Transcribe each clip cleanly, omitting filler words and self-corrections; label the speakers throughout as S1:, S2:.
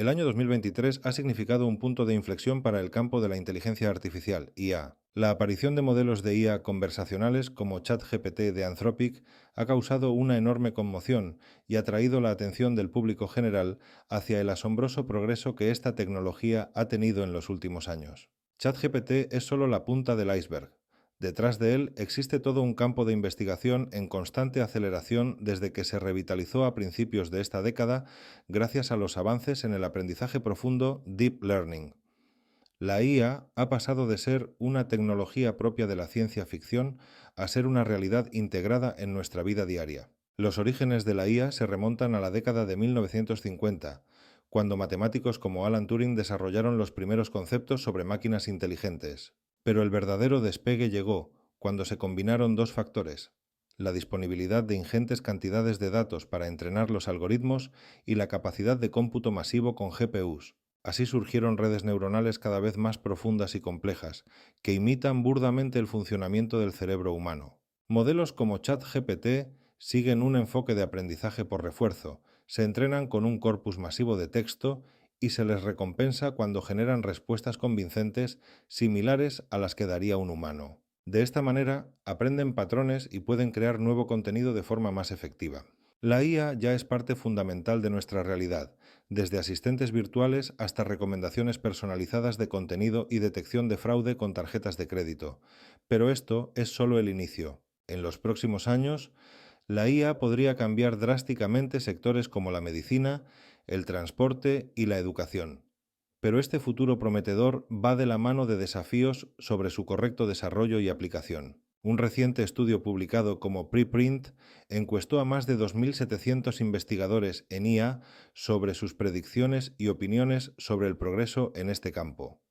S1: El año 2023 ha significado un punto de inflexión para el campo de la inteligencia artificial, IA. La aparición de modelos de IA conversacionales como ChatGPT de Anthropic ha causado una enorme conmoción y ha traído la atención del público general hacia el asombroso progreso que esta tecnología ha tenido en los últimos años. ChatGPT es solo la punta del iceberg. Detrás de él existe todo un campo de investigación en constante aceleración desde que se revitalizó a principios de esta década gracias a los avances en el aprendizaje profundo Deep Learning. La IA ha pasado de ser una tecnología propia de la ciencia ficción a ser una realidad integrada en nuestra vida diaria. Los orígenes de la IA se remontan a la década de 1950, cuando matemáticos como Alan Turing desarrollaron los primeros conceptos sobre máquinas inteligentes. Pero el verdadero despegue llegó cuando se combinaron dos factores: la disponibilidad de ingentes cantidades de datos para entrenar los algoritmos y la capacidad de cómputo masivo con GPUs. Así surgieron redes neuronales cada vez más profundas y complejas, que imitan burdamente el funcionamiento del cerebro humano. Modelos como ChatGPT siguen un enfoque de aprendizaje por refuerzo, se entrenan con un corpus masivo de texto y se les recompensa cuando generan respuestas convincentes similares a las que daría un humano. De esta manera, aprenden patrones y pueden crear nuevo contenido de forma más efectiva. La IA ya es parte fundamental de nuestra realidad, desde asistentes virtuales hasta recomendaciones personalizadas de contenido y detección de fraude con tarjetas de crédito. Pero esto es solo el inicio. En los próximos años, la IA podría cambiar drásticamente sectores como la medicina, el transporte y la educación. Pero este futuro prometedor va de la mano de desafíos sobre su correcto desarrollo y aplicación. Un reciente estudio publicado como preprint encuestó a más de 2.700 investigadores en IA sobre sus predicciones y opiniones sobre el progreso en este campo.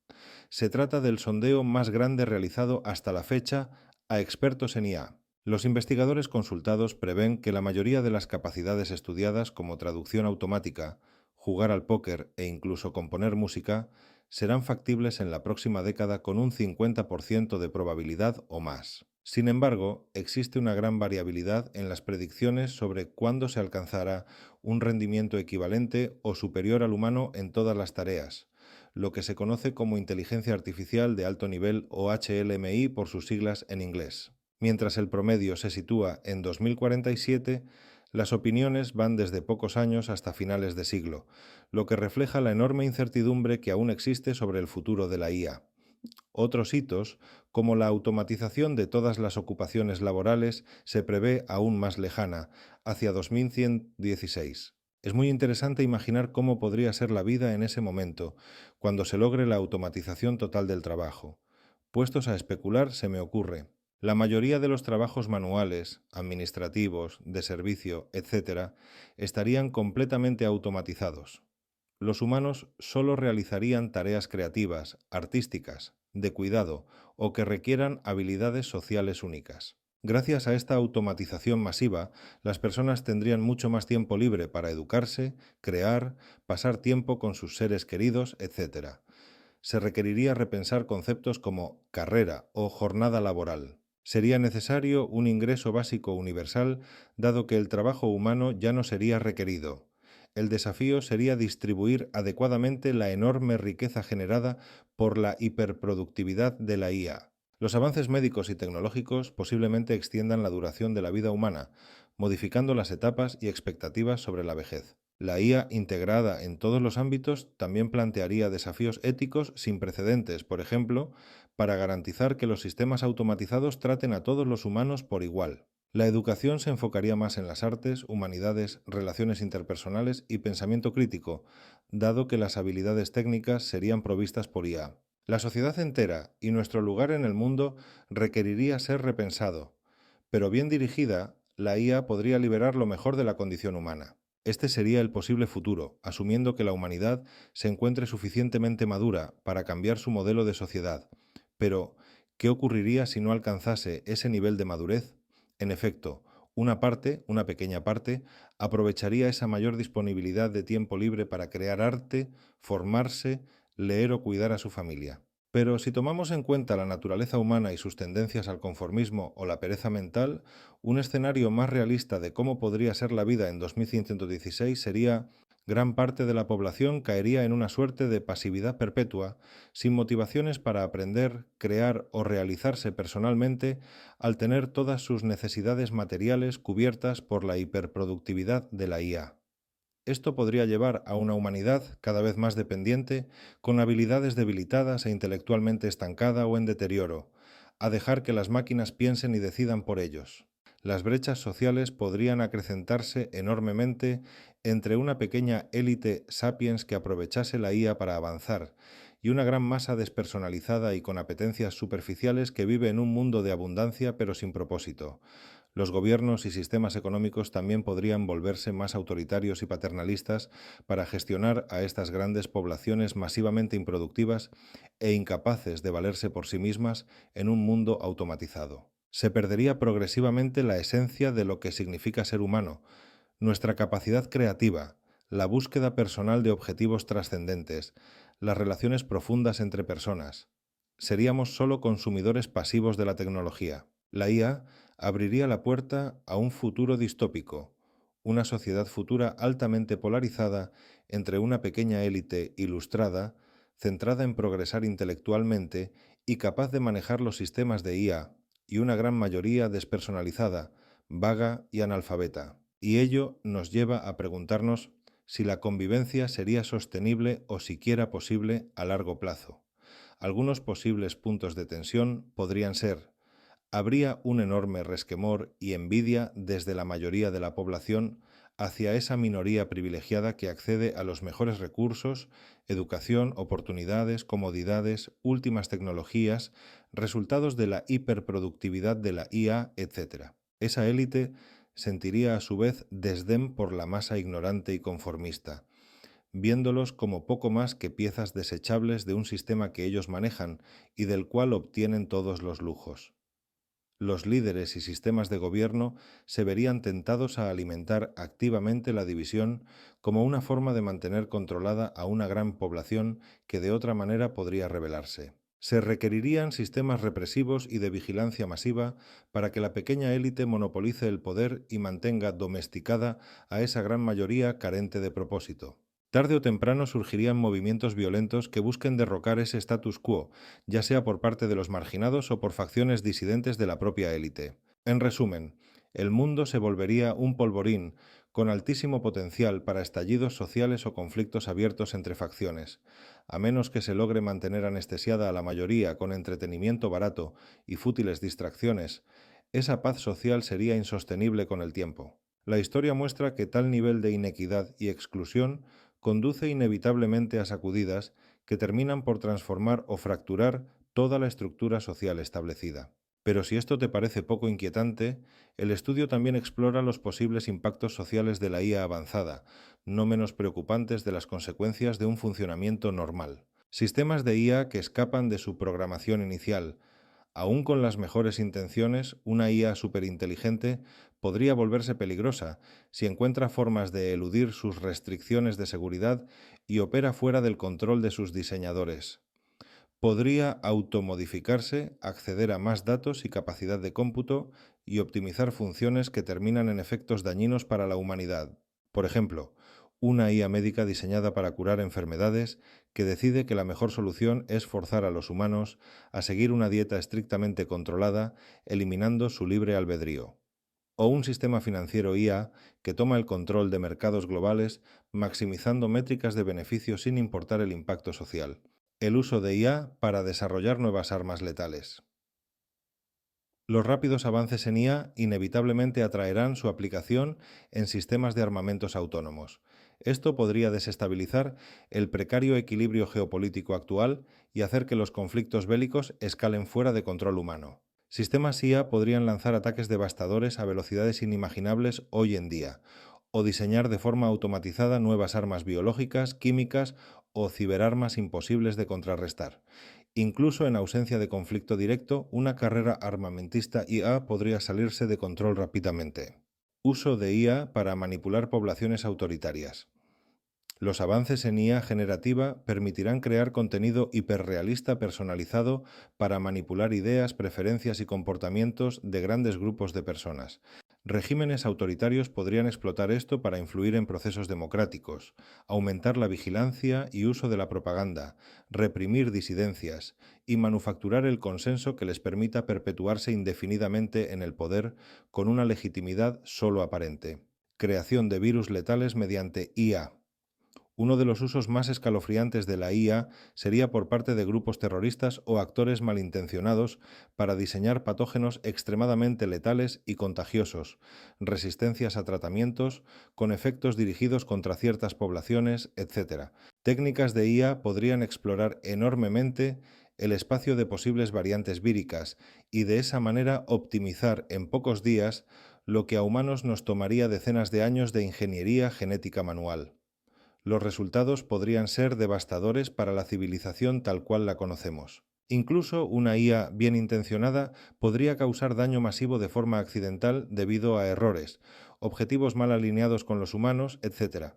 S1: Se trata del sondeo más grande realizado hasta la fecha a expertos en IA. Los investigadores consultados prevén que la mayoría de las capacidades estudiadas, como traducción automática, jugar al póker e incluso componer música, serán factibles en la próxima década con un 50% de probabilidad o más. Sin embargo, existe una gran variabilidad en las predicciones sobre cuándo se alcanzará un rendimiento equivalente o superior al humano en todas las tareas, lo que se conoce como inteligencia artificial de alto nivel o HLMI por sus siglas en inglés. Mientras el promedio se sitúa en 2047, las opiniones van desde pocos años hasta finales de siglo, lo que refleja la enorme incertidumbre que aún existe sobre el futuro de la IA. Otros hitos, como la automatización de todas las ocupaciones laborales, se prevé aún más lejana, hacia 2116. Es muy interesante imaginar cómo podría ser la vida en ese momento, cuando se logre la automatización total del trabajo. Puestos a especular, se me ocurre: la mayoría de los trabajos manuales, administrativos, de servicio, etc., estarían completamente automatizados. Los humanos solo realizarían tareas creativas, artísticas, de cuidado o que requieran habilidades sociales únicas. Gracias a esta automatización masiva, las personas tendrían mucho más tiempo libre para educarse, crear, pasar tiempo con sus seres queridos, etc. Se requeriría repensar conceptos como carrera o jornada laboral. Sería necesario un ingreso básico universal, dado que el trabajo humano ya no sería requerido. El desafío sería distribuir adecuadamente la enorme riqueza generada por la hiperproductividad de la IA. Los avances médicos y tecnológicos posiblemente extiendan la duración de la vida humana, modificando las etapas y expectativas sobre la vejez. La IA integrada en todos los ámbitos también plantearía desafíos éticos sin precedentes, por ejemplo, para garantizar que los sistemas automatizados traten a todos los humanos por igual. La educación se enfocaría más en las artes, humanidades, relaciones interpersonales y pensamiento crítico, dado que las habilidades técnicas serían provistas por IA. La sociedad entera y nuestro lugar en el mundo requeriría ser repensado, pero bien dirigida, la IA podría liberar lo mejor de la condición humana. Este sería el posible futuro, asumiendo que la humanidad se encuentre suficientemente madura para cambiar su modelo de sociedad. Pero, ¿qué ocurriría si no alcanzase ese nivel de madurez? En efecto, una pequeña parte, aprovecharía esa mayor disponibilidad de tiempo libre para crear arte, formarse, leer o cuidar a su familia. Pero si tomamos en cuenta la naturaleza humana y sus tendencias al conformismo o la pereza mental, un escenario más realista de cómo podría ser la vida en 2116 sería Gran parte de la población caería en una suerte de pasividad perpetua, sin motivaciones para aprender, crear o realizarse personalmente, al tener todas sus necesidades materiales cubiertas por la hiperproductividad de la IA. Esto podría llevar a una humanidad cada vez más dependiente, con habilidades debilitadas e intelectualmente estancada o en deterioro, a dejar que las máquinas piensen y decidan por ellos. Las brechas sociales podrían acrecentarse enormemente entre una pequeña élite sapiens que aprovechase la IA para avanzar y una gran masa despersonalizada y con apetencias superficiales que vive en un mundo de abundancia pero sin propósito. Los gobiernos y sistemas económicos también podrían volverse más autoritarios y paternalistas para gestionar a estas grandes poblaciones masivamente improductivas e incapaces de valerse por sí mismas en un mundo automatizado. Se perdería progresivamente la esencia de lo que significa ser humano, nuestra capacidad creativa, la búsqueda personal de objetivos trascendentes, las relaciones profundas entre personas. Seríamos solo consumidores pasivos de la tecnología. La IA abriría la puerta a un futuro distópico, una sociedad futura altamente polarizada entre una pequeña élite ilustrada, centrada en progresar intelectualmente y capaz de manejar los sistemas de IA, y una gran mayoría despersonalizada, vaga y analfabeta. Y ello nos lleva a preguntarnos si la convivencia sería sostenible o siquiera posible a largo plazo. Algunos posibles puntos de tensión podrían ser: habría un enorme resquemor y envidia desde la mayoría de la población hacia esa minoría privilegiada que accede a los mejores recursos, educación, oportunidades, comodidades, últimas tecnologías, resultados de la hiperproductividad de la IA, etc. Esa élite sentiría a su vez desdén por la masa ignorante y conformista, viéndolos como poco más que piezas desechables de un sistema que ellos manejan y del cual obtienen todos los lujos. Los líderes y sistemas de gobierno se verían tentados a alimentar activamente la división como una forma de mantener controlada a una gran población que de otra manera podría rebelarse. Se requerirían sistemas represivos y de vigilancia masiva para que la pequeña élite monopolice el poder y mantenga domesticada a esa gran mayoría carente de propósito. Tarde o temprano surgirían movimientos violentos que busquen derrocar ese status quo, ya sea por parte de los marginados o por facciones disidentes de la propia élite. En resumen, el mundo se volvería un polvorín con altísimo potencial para estallidos sociales o conflictos abiertos entre facciones. A menos que se logre mantener anestesiada a la mayoría con entretenimiento barato y fútiles distracciones, esa paz social sería insostenible con el tiempo. La historia muestra que tal nivel de inequidad y exclusión conduce inevitablemente a sacudidas que terminan por transformar o fracturar toda la estructura social establecida. Pero si esto te parece poco inquietante, el estudio también explora los posibles impactos sociales de la IA avanzada, no menos preocupantes de las consecuencias de un funcionamiento normal. Sistemas de IA que escapan de su programación inicial. Aún con las mejores intenciones, una IA superinteligente podría volverse peligrosa si encuentra formas de eludir sus restricciones de seguridad y opera fuera del control de sus diseñadores. Podría automodificarse, acceder a más datos y capacidad de cómputo y optimizar funciones que terminan en efectos dañinos para la humanidad. Por ejemplo, una IA médica diseñada para curar enfermedades que decide que la mejor solución es forzar a los humanos a seguir una dieta estrictamente controlada, eliminando su libre albedrío. O un sistema financiero IA que toma el control de mercados globales, maximizando métricas de beneficio sin importar el impacto social. El uso de IA para desarrollar nuevas armas letales. Los rápidos avances en IA inevitablemente atraerán su aplicación en sistemas de armamentos autónomos. Esto podría desestabilizar el precario equilibrio geopolítico actual y hacer que los conflictos bélicos escalen fuera de control humano. Sistemas IA podrían lanzar ataques devastadores a velocidades inimaginables hoy en día, o diseñar de forma automatizada nuevas armas biológicas, químicas o ciberarmas imposibles de contrarrestar. Incluso en ausencia de conflicto directo, una carrera armamentista IA podría salirse de control rápidamente. Uso de IA para manipular poblaciones autoritarias. Los avances en IA generativa permitirán crear contenido hiperrealista personalizado para manipular ideas, preferencias y comportamientos de grandes grupos de personas, Regímenes autoritarios podrían explotar esto para influir en procesos democráticos, aumentar la vigilancia y uso de la propaganda, reprimir disidencias y manufacturar el consenso que les permita perpetuarse indefinidamente en el poder con una legitimidad solo aparente. Creación de virus letales mediante IA. Uno de los usos más escalofriantes de la IA sería por parte de grupos terroristas o actores malintencionados para diseñar patógenos extremadamente letales y contagiosos, resistencias a tratamientos, con efectos dirigidos contra ciertas poblaciones, etc. Técnicas de IA podrían explorar enormemente el espacio de posibles variantes víricas y de esa manera optimizar en pocos días lo que a humanos nos tomaría decenas de años de ingeniería genética manual. Los resultados podrían ser devastadores para la civilización tal cual la conocemos. Incluso una IA bien intencionada podría causar daño masivo de forma accidental debido a errores, objetivos mal alineados con los humanos, etc.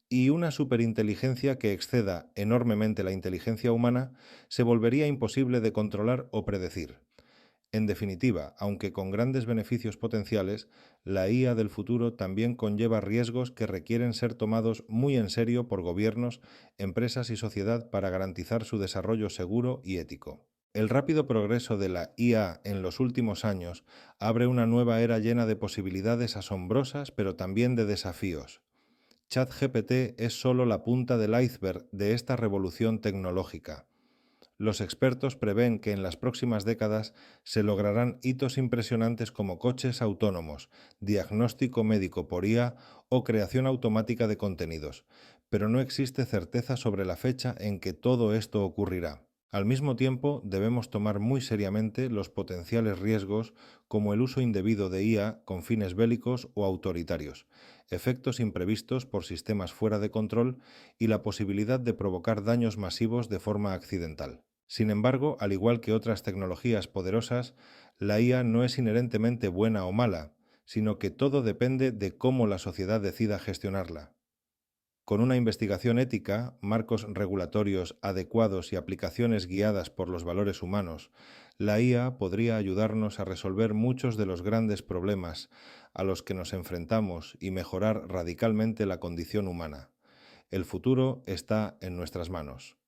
S1: Y una superinteligencia que exceda enormemente la inteligencia humana se volvería imposible de controlar o predecir. En definitiva, aunque con grandes beneficios potenciales, la IA del futuro también conlleva riesgos que requieren ser tomados muy en serio por gobiernos, empresas y sociedad para garantizar su desarrollo seguro y ético. El rápido progreso de la IA en los últimos años abre una nueva era llena de posibilidades asombrosas, pero también de desafíos. ChatGPT es solo la punta del iceberg de esta revolución tecnológica. Los expertos prevén que en las próximas décadas se lograrán hitos impresionantes como coches autónomos, diagnóstico médico por IA o creación automática de contenidos, pero no existe certeza sobre la fecha en que todo esto ocurrirá. Al mismo tiempo, debemos tomar muy seriamente los potenciales riesgos como el uso indebido de IA con fines bélicos o autoritarios, efectos imprevistos por sistemas fuera de control y la posibilidad de provocar daños masivos de forma accidental. Sin embargo, al igual que otras tecnologías poderosas, la IA no es inherentemente buena o mala, sino que todo depende de cómo la sociedad decida gestionarla. Con una investigación ética, marcos regulatorios adecuados y aplicaciones guiadas por los valores humanos, la IA podría ayudarnos a resolver muchos de los grandes problemas a los que nos enfrentamos y mejorar radicalmente la condición humana. El futuro está en nuestras manos.